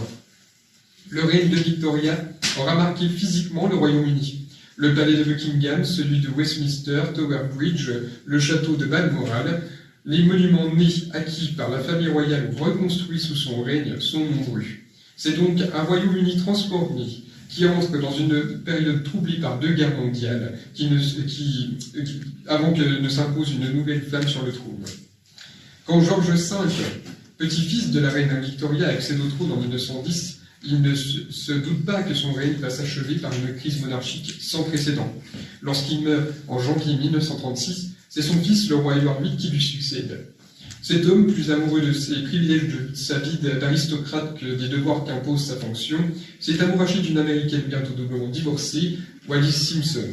Le règne de Victoria aura marqué physiquement le Royaume-Uni. Le palais de Buckingham, celui de Westminster, Tower Bridge, le château de Balmoral, les monuments nés acquis par la famille royale ou reconstruits sous son règne sont nombreux. C'est donc un Royaume-Uni transformé qui entre dans une période troublée par 2 guerres mondiales avant que ne s'impose une nouvelle femme sur le trône. Quand George V, petit-fils de la reine Victoria, accède au trône en 1910, il ne se doute pas que son règne va s'achever par une crise monarchique sans précédent. Lorsqu'il meurt en janvier 1936, c'est son fils, le roi Édouard VIII, qui lui succède. Cet homme, plus amoureux de ses privilèges de sa vie d'aristocrate que des devoirs qu'impose sa fonction, s'est amouraché d'une Américaine bientôt doublement divorcée, Wallis Simpson.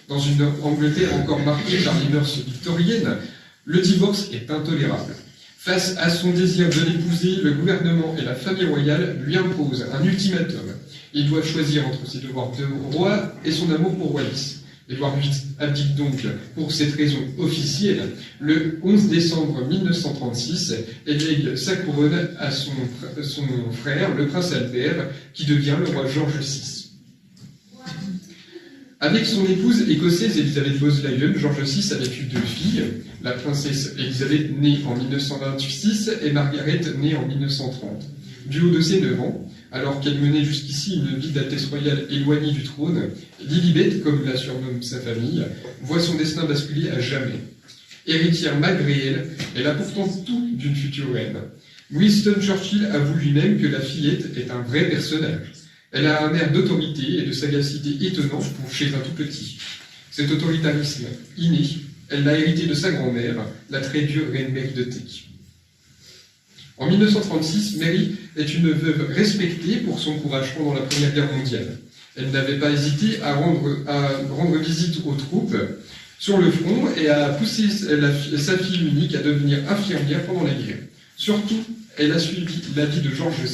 Dans une Angleterre encore marquée par les mœurs victoriennes, le divorce est intolérable. Face à son désir de l'épouser, le gouvernement et la famille royale lui imposent un ultimatum. Il doit choisir entre ses devoirs de roi et son amour pour Wallis. Édouard VIII abdique donc, pour cette raison officielle, le 11 décembre 1936 et lègue sa couronne à son frère, le prince Albert, qui devient le roi George VI. Avec son épouse écossaise Elisabeth Bosleyen, George VI avait eu 2 filles, la princesse Elisabeth née en 1926 et Margaret née en 1930. Du haut de ses 9 ans, alors qu'elle menait jusqu'ici une vie d'altesse royale éloignée du trône, Lilibet, comme la surnomme sa famille, voit son destin basculer à jamais. Héritière malgré elle, elle a pourtant tout d'une future reine. Winston Churchill avoue lui-même que la fillette est un vrai personnage. Elle a un air d'autorité et de sagacité étonnant pour chez un tout petit. Cet autoritarisme inné Elle l'a hérité de sa grand-mère, la très dure reine Mary de Teck. En 1936, Mary est une veuve respectée pour son courage pendant la Première Guerre mondiale. Elle n'avait pas hésité à rendre visite aux troupes sur le front et à pousser sa fille unique à devenir infirmière pendant la guerre. Surtout, elle a suivi l'avis de George V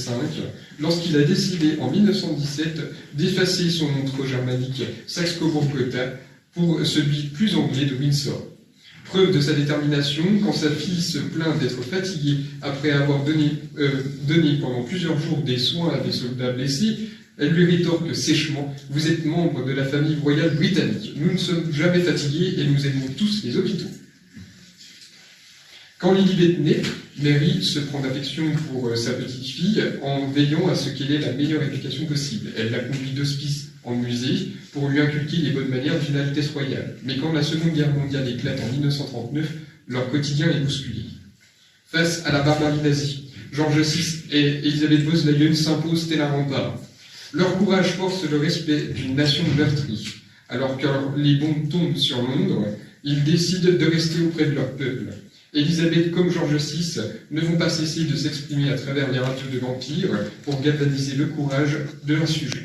lorsqu'il a décidé en 1917 d'effacer son nom germanique Saxe-Cobourg-Gotha pour celui plus anglais de Windsor. Preuve de sa détermination, quand sa fille se plaint d'être fatiguée après avoir donné pendant plusieurs jours des soins à des soldats blessés, elle lui rétorque sèchement « Vous êtes membre de la famille royale britannique. Nous ne sommes jamais fatigués et nous aimons tous les hôpitaux. » Quand Lilibet naît, Mary se prend d'affection pour sa petite-fille en veillant à ce qu'elle ait la meilleure éducation possible. Elle la conduit d'hospice en musée pour lui inculquer les bonnes manières d'une Altesse royale. Mais quand la Seconde Guerre mondiale éclate en 1939, leur quotidien est bousculé. Face à la barbarie nazie, George VI et Elisabeth Bosleyen s'imposent tel un rempart. Leur courage force le respect d'une nation meurtrie. Alors que les bombes tombent sur Londres, ils décident de rester auprès de leur peuple. Élisabeth comme George VI ne vont pas cesser de s'exprimer à travers les radios de l'Empire pour galvaniser le courage de l'insurgé.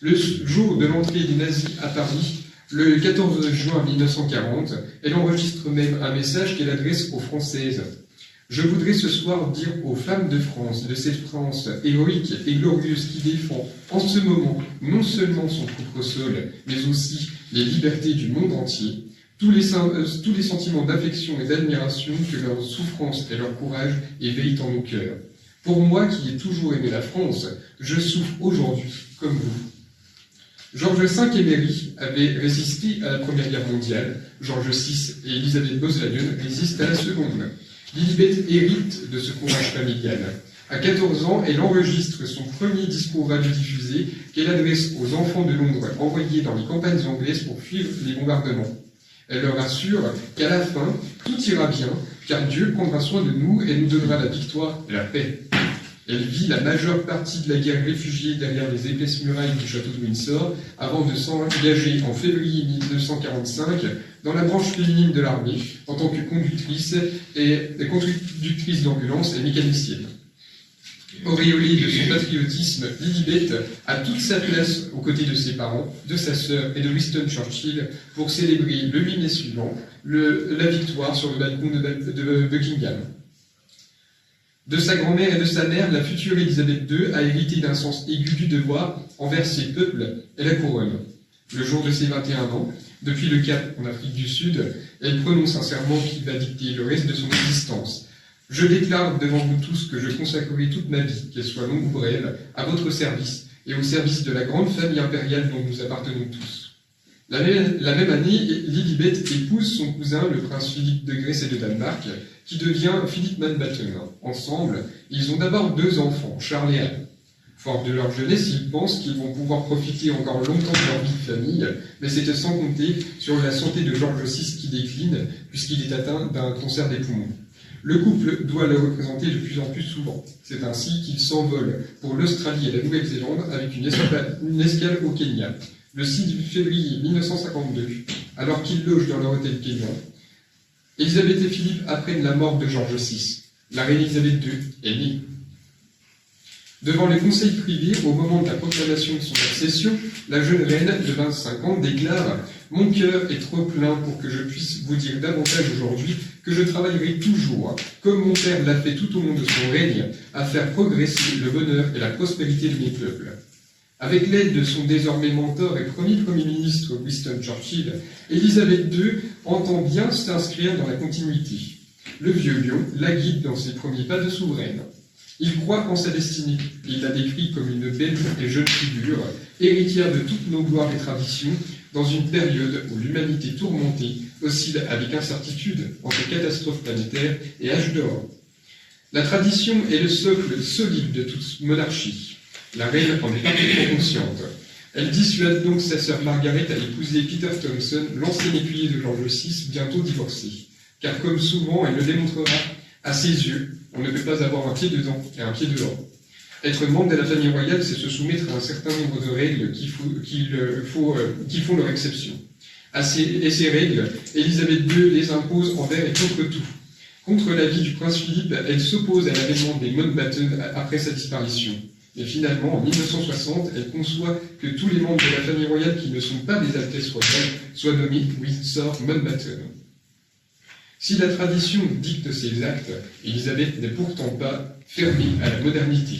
Le jour de l'entrée des nazis à Paris, le 14 juin 1940, elle enregistre même un message qu'elle adresse aux Françaises. « Je voudrais ce soir dire aux femmes de France, de cette France héroïque et glorieuse qui défend en ce moment non seulement son propre sol, mais aussi les libertés du monde entier, tous les sentiments d'affection et d'admiration que leur souffrance et leur courage éveillent en nos cœurs. Pour moi qui ai toujours aimé la France, je souffre aujourd'hui comme vous. » George V et Mary avaient résisté à la Première Guerre mondiale. George VI et Elisabeth Bosleyen résistent à la Seconde. Lilibet hérite de ce courage familial. À 14 ans, elle enregistre son premier discours radiodiffusé qu'elle adresse aux enfants de Londres envoyés dans les campagnes anglaises pour fuir les bombardements. Elle leur assure qu'à la fin, tout ira bien, car Dieu prendra soin de nous et nous donnera la victoire et la paix. Elle vit la majeure partie de la guerre réfugiée derrière les épaisses murailles du château de Windsor, avant de s'engager en février 1945 dans la branche féminine de l'armée, en tant que conductrice d'ambulance et mécanicienne. Auréolée de son patriotisme, Lilibet a toute sa place aux côtés de ses parents, de sa sœur et de Winston Churchill pour célébrer le 8 mai suivant la victoire sur le balcon de Buckingham. De sa grand-mère et de sa mère, la future Élisabeth II a hérité d'un sens aigu du devoir envers ses peuples et la couronne. Le jour de ses 21 ans, depuis le Cap en Afrique du Sud, elle prononce un serment qui va dicter le reste de son existence. « Je déclare devant vous tous que je consacrerai toute ma vie, qu'elle soit longue ou brève, à votre service et au service de la grande famille impériale dont nous appartenons tous. » La même année, Lilibet épouse son cousin, le prince Philippe de Grèce et de Danemark, qui devient Philippe Mountbatten. Ensemble, ils ont d'abord 2 enfants, Charles et Anne. Forts de leur jeunesse, ils pensent qu'ils vont pouvoir profiter encore longtemps de leur vie de famille, mais c'est sans compter sur la santé de George VI qui décline, puisqu'il est atteint d'un cancer des poumons. Le couple doit le représenter de plus en plus souvent. C'est ainsi qu'il s'envole pour l'Australie et la Nouvelle-Zélande avec une escale au Kenya. Le 6 février 1952, alors qu'ils logent dans leur hôtel kenyan, Élisabeth et Philippe apprennent la mort de George VI. La reine Élisabeth II est née. Devant les conseils privés, au moment de la proclamation de son accession, la jeune reine de 25 ans déclare « Mon cœur est trop plein pour que je puisse vous dire davantage aujourd'hui que je travaillerai toujours, comme mon père l'a fait tout au long de son règne, à faire progresser le bonheur et la prospérité de mes peuples. » Avec l'aide de son désormais mentor et premier ministre Winston Churchill, Élisabeth II entend bien s'inscrire dans la continuité. Le vieux lion la guide dans ses premiers pas de souveraine. Il croit en sa destinée. Il la décrit comme une belle et jeune figure, héritière de toutes nos gloires et traditions, dans une période où l'humanité tourmentée oscille avec incertitude entre catastrophes planétaires et âge d'or. La tradition est le socle solide de toute monarchie. La reine en est parfaitement consciente. Elle dissuade donc sa sœur Margaret à épouser Peter Thompson, l'ancien écuyer de George VI, bientôt divorcé. Car comme souvent, elle le démontrera, à ses yeux, on ne peut pas avoir un pied dedans et un pied dehors. Être membre de la famille royale, c'est se soumettre à un certain nombre de règles qui font leur exception. Et ces règles, Élisabeth II les impose envers et contre tout. Contre l'avis du prince Philippe, elle s'oppose à l'avènement des Mountbatten après sa disparition. Et finalement, en 1960, elle conçoit que tous les membres de la famille royale qui ne sont pas des Altesses royales soient nommés Windsor Mountbatten. Si la tradition dicte ses actes, Élisabeth n'est pourtant pas fermée à la modernité.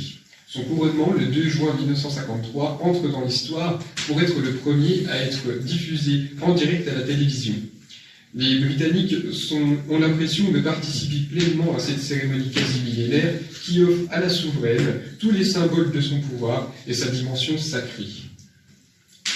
Son couronnement, le 2 juin 1953, entre dans l'histoire pour être le premier à être diffusé en direct à la télévision. Les Britanniques ont l'impression de participer pleinement à cette cérémonie quasi millénaire qui offre à la souveraine tous les symboles de son pouvoir et sa dimension sacrée.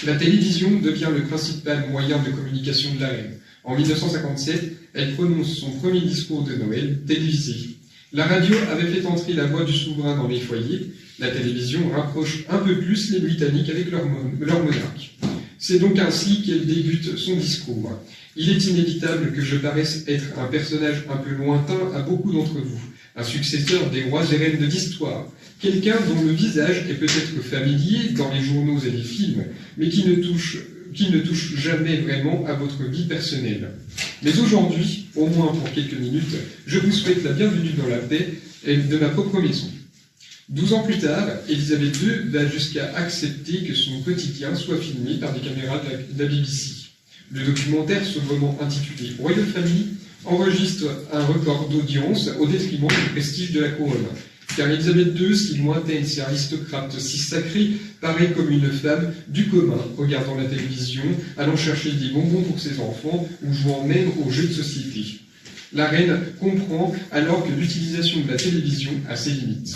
La télévision devient le principal moyen de communication de la reine. En 1957, elle prononce son premier discours de Noël télévisé. La radio avait fait entrer la voix du souverain dans les foyers. La télévision rapproche un peu plus les Britanniques avec leur monarque. C'est donc ainsi qu'elle débute son discours. Il est inévitable que je paraisse être un personnage un peu lointain à beaucoup d'entre vous, un successeur des rois et reines de l'histoire, quelqu'un dont le visage est peut-être familier dans les journaux et les films, mais qui ne touche jamais vraiment à votre vie personnelle. Mais aujourd'hui, au moins pour quelques minutes, je vous souhaite la bienvenue dans la paix de ma propre maison. 12 ans plus tard, Élisabeth II va jusqu'à accepter que son quotidien soit filmé par des caméras de la BBC. Le documentaire, sobrement intitulé Royal Family, enregistre un record d'audience au détriment du prestige de la couronne. Car Élisabeth II, si lointaine, si aristocrate, si sacrée, paraît comme une femme du commun, regardant la télévision, allant chercher des bonbons pour ses enfants ou jouant même aux jeux de société. La reine comprend alors que l'utilisation de la télévision a ses limites.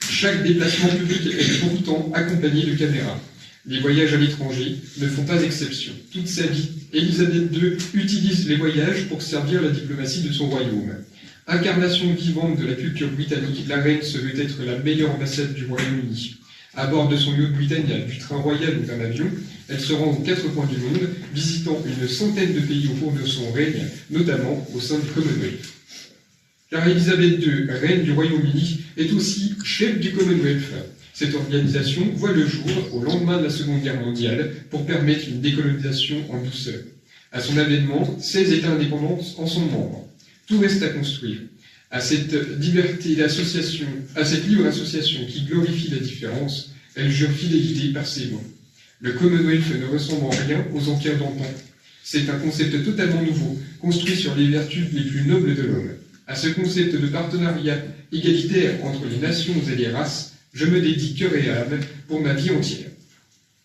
Chaque déplacement public est pourtant accompagné de caméras. Les voyages à l'étranger ne font pas exception. Toute sa vie, Élisabeth II utilise les voyages pour servir la diplomatie de son royaume. Incarnation vivante de la culture britannique, la reine se veut être la meilleure ambassade du Royaume-Uni. À bord de son yacht Britannia, du train royal ou d'un avion, elle se rend aux 4 coins du monde, visitant une centaine de pays au cours de son règne, notamment au sein du Commonwealth. Car Élisabeth II, reine du Royaume-Uni, est aussi chef du Commonwealth. Cette organisation voit le jour au lendemain de la Seconde Guerre mondiale pour permettre une décolonisation en douceur. À son avènement, 16 États indépendants en sont membres. Tout reste à construire. À cette liberté d'association, à cette libre association qui glorifie la différence, elle jure fidélité par ses mots. Le Commonwealth ne ressemble en rien aux empires d'antan. C'est un concept totalement nouveau, construit sur les vertus les plus nobles de l'homme. À ce concept de partenariat égalitaire entre les nations et les races, je me dédie cœur et âme pour ma vie entière.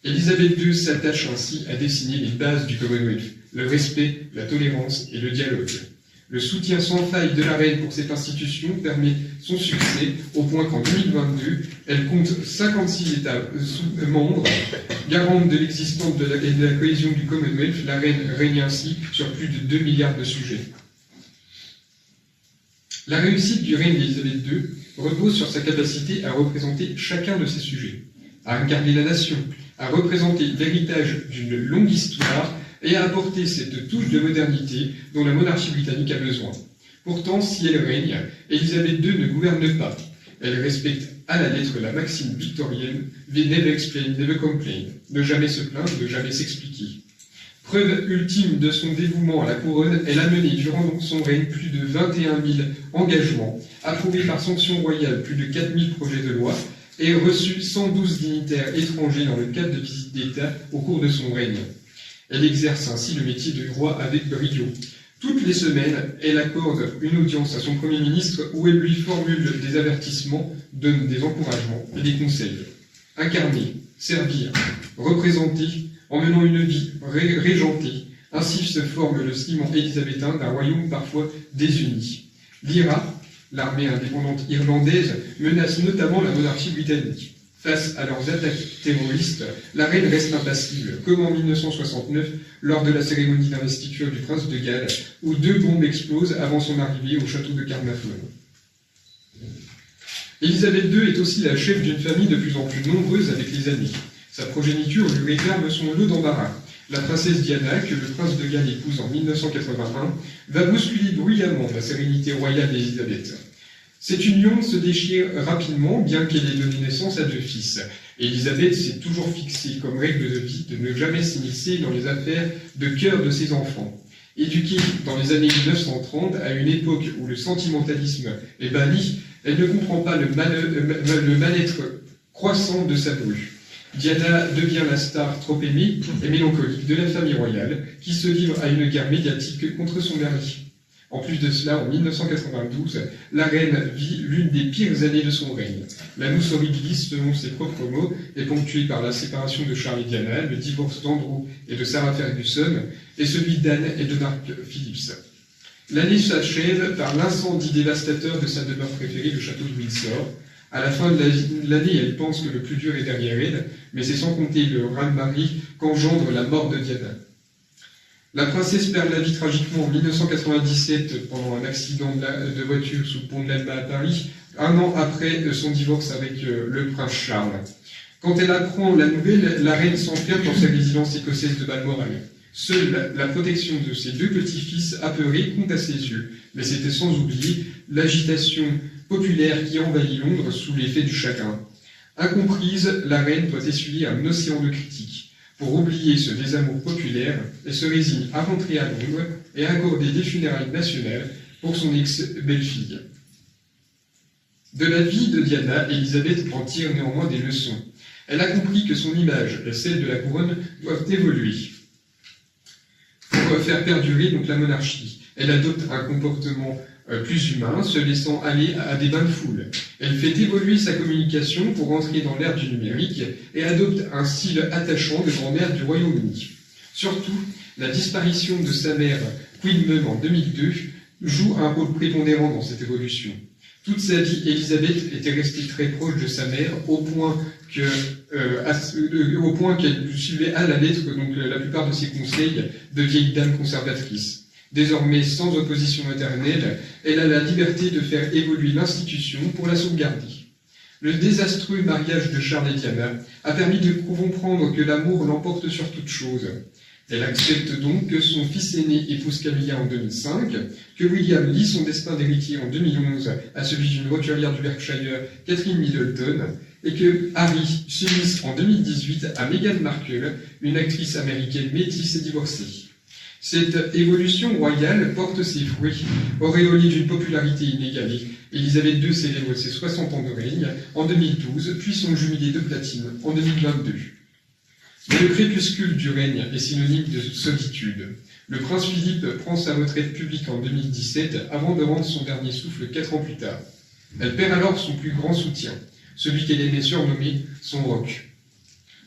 Élisabeth II s'attache ainsi à dessiner les bases du Commonwealth, le respect, la tolérance et le dialogue. Le soutien sans faille de la reine pour cette institution permet son succès, au point qu'en 2022, elle compte 56 États membres. Garante de l'existence et de la cohésion du Commonwealth, la reine règne ainsi sur plus de 2 milliards de sujets. La réussite du règne d'Élisabeth II repose sur sa capacité à représenter chacun de ses sujets, à incarner la nation, à représenter l'héritage d'une longue histoire et à apporter cette touche de modernité dont la monarchie britannique a besoin. Pourtant, si elle règne, Élisabeth II ne gouverne pas. Elle respecte à la lettre la maxime victorienne « Never explain, never complain », ne jamais se plaindre, ne jamais s'expliquer. Preuve ultime de son dévouement à la couronne, elle a mené durant son règne plus de 21 000 engagements, approuvé par sanction royale plus de 4 000 projets de loi et reçu 112 dignitaires étrangers dans le cadre de visites d'État au cours de son règne. Elle exerce ainsi le métier de roi avec brio. Toutes les semaines, elle accorde une audience à son Premier ministre où elle lui formule des avertissements, donne des encouragements et des conseils. Incarner, servir, représenter, en menant une vie régentée. Ainsi se forme le ciment élisabétain d'un royaume parfois désuni. L'IRA, l'armée indépendante irlandaise, menace notamment la monarchie britannique. Face à leurs attaques terroristes, la reine reste impassible, comme en 1969, lors de la cérémonie d'investiture du prince de Galles, où 2 bombes explosent avant son arrivée au château de Caernarfon. Élisabeth II est aussi la chef d'une famille de plus en plus nombreuse avec les années. Sa progéniture lui réserve son lot d'embarras. La princesse Diana, que le prince de Galles épouse en 1981, va bousculer bruyamment la sérénité royale d'Élisabeth. Cette union se déchire rapidement, bien qu'elle ait donné naissance à 2 fils. Et Élisabeth s'est toujours fixée comme règle de vie de ne jamais s'immiscer dans les affaires de cœur de ses enfants. Éduquée dans les années 1930, à une époque où le sentimentalisme est banni, elle ne comprend pas le mal-être croissant de sa bru. Diana devient la star trop aimée et mélancolique de la famille royale, qui se livre à une guerre médiatique contre son mari. En plus de cela, en 1992, la reine vit l'une des pires années de son règne. L'annus horribilis, selon ses propres mots, est ponctuée par la séparation de Charles et Diana, le divorce d'Andrew et de Sarah Ferguson, et celui d'Anne et de Mark Phillips. L'année s'achève par l'incendie dévastateur de sa demeure préférée, le château de Windsor. À la fin de l'année, elle pense que le plus dur est derrière elle, mais c'est sans compter le raz-de-marée qu'engendre la mort de Diana. La princesse perd la vie tragiquement en 1997 pendant un accident de voiture sous le pont de l'Alma à Paris, un an après son divorce avec le prince Charles. Quand elle apprend la nouvelle, la reine s'enferme dans sa résidence écossaise de Balmoral. Seule la protection de ses deux petits-fils apeurés compte à ses yeux, mais c'était sans oublier l'agitation populaire qui envahit Londres sous l'effet du chagrin. Incomprise, la reine doit essuyer un océan de critiques. Pour oublier ce désamour populaire, elle se résigne à rentrer à Londres et à accorder des funérailles nationales pour son ex-belle-fille. De la vie de Diana, Élisabeth en tire néanmoins des leçons. Elle a compris que son image et celle de la couronne doivent évoluer pour faire perdurer donc la monarchie. Elle adopte un comportement plus humain, se laissant aller à des bains de foule. Elle fait évoluer sa communication pour entrer dans l'ère du numérique et adopte un style attachant de grand-mère du Royaume-Uni. Surtout, la disparition de sa mère, Queen Mum, en 2002, joue un rôle prépondérant dans cette évolution. Toute sa vie, Élisabeth était restée très proche de sa mère, au point qu'elle suivait à la lettre donc, la plupart de ses conseils de vieille dame conservatrice. Désormais sans opposition maternelle, elle a la liberté de faire évoluer l'institution pour la sauvegarder. Le désastreux mariage de Charles et Diana a permis de comprendre que l'amour l'emporte sur toute chose. Elle accepte donc que son fils aîné épouse Camilla en 2005, que William lie son destin d'héritier en 2011 à celui d'une roturière du Berkshire, Catherine Middleton, et que Harry s'unisse en 2018 à Meghan Markle, une actrice américaine métisse et divorcée. Cette évolution royale porte ses fruits. Auréolée d'une popularité inégalée, Élisabeth II célèbre ses 60 ans de règne en 2012, puis son jubilé de platine en 2022. Mais le crépuscule du règne est synonyme de solitude. Le prince Philippe prend sa retraite publique en 2017 avant de rendre son dernier souffle 4 ans plus tard. Elle perd alors son plus grand soutien, celui qu'elle aimait surnommer son roc.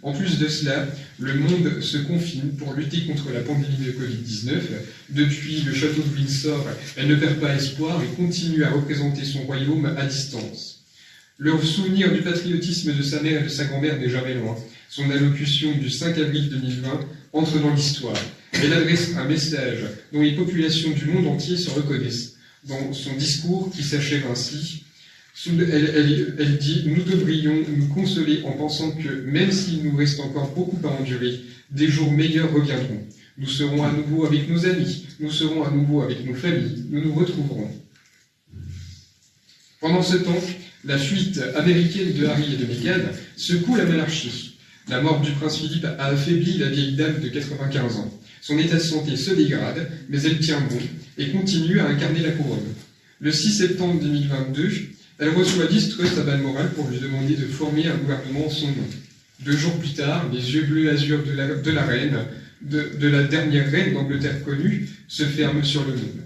En plus de cela, le monde se confine pour lutter contre la pandémie de Covid-19. Depuis le château de Windsor, elle ne perd pas espoir et continue à représenter son royaume à distance. Le souvenir du patriotisme de sa mère et de sa grand-mère n'est jamais loin. Son allocution du 5 avril 2020 entre dans l'histoire. Elle adresse un message dont les populations du monde entier se reconnaissent. Dans son discours qui s'achève ainsi, elle dit « Nous devrions nous consoler en pensant que, même s'il nous reste encore beaucoup à endurer, des jours meilleurs reviendront. Nous serons à nouveau avec nos amis, nous serons à nouveau avec nos familles, nous nous retrouverons. » Pendant ce temps, la fuite américaine de Harry et de Meghan secoue la monarchie. La mort du prince Philippe a affaibli la vieille dame de 95 ans. Son état de santé se dégrade, mais elle tient bon et continue à incarner la couronne. Le 6 septembre 2022, elle reçoit Liz Truss à Balmoral pour lui demander de former un gouvernement en son nom. 2 jours plus tard, les yeux bleus azur de la reine, de la dernière reine d'Angleterre connue, se ferment sur le monde.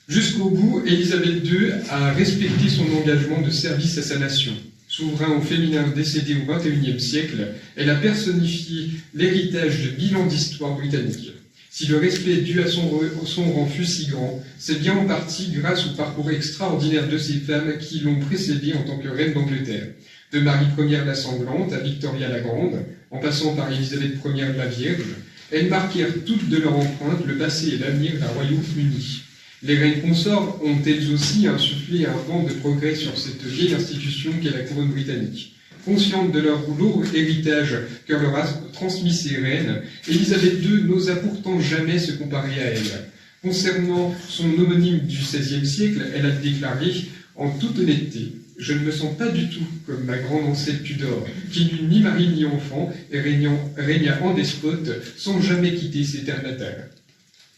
Jusqu'au bout, Élisabeth II a respecté son engagement de service à sa nation. Souverain au féminin décédé au XXIe siècle, elle a personnifié l'héritage de 1000 ans d'histoire britannique. Si le respect dû à son rang fut si grand, c'est bien en partie grâce au parcours extraordinaire de ces femmes qui l'ont précédée en tant que reine d'Angleterre. De Marie Ier la Sanglante à Victoria la Grande, en passant par Élisabeth Ier la Vierge, elles marquèrent toutes de leur empreinte le passé et l'avenir d'un royaume uni. Les reines consorts ont elles aussi insufflé un vent de progrès sur cette vieille institution qu'est la couronne britannique. Consciente de leur lourd héritage que leur a transmis ses reines, Élisabeth II n'osa pourtant jamais se comparer à elle. Concernant son homonyme du XVIe siècle, elle a déclaré en toute honnêteté je ne me sens pas du tout comme ma grande ancêtre Tudor, qui n'eut ni mari ni enfant et régna en despote sans jamais quitter ses terres natales.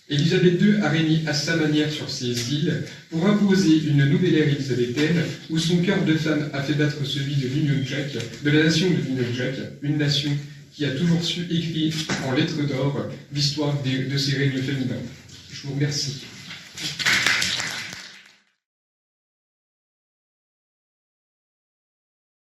Élisabeth II a régné à sa manière sur ces îles pour imposer une nouvelle ère élisabéthaine où son cœur de femme a fait battre celui de l'Union Jack, de la nation de l'Union Jack, une nation qui a toujours su écrire en lettres d'or l'histoire de ses règnes féminins. Je vous remercie.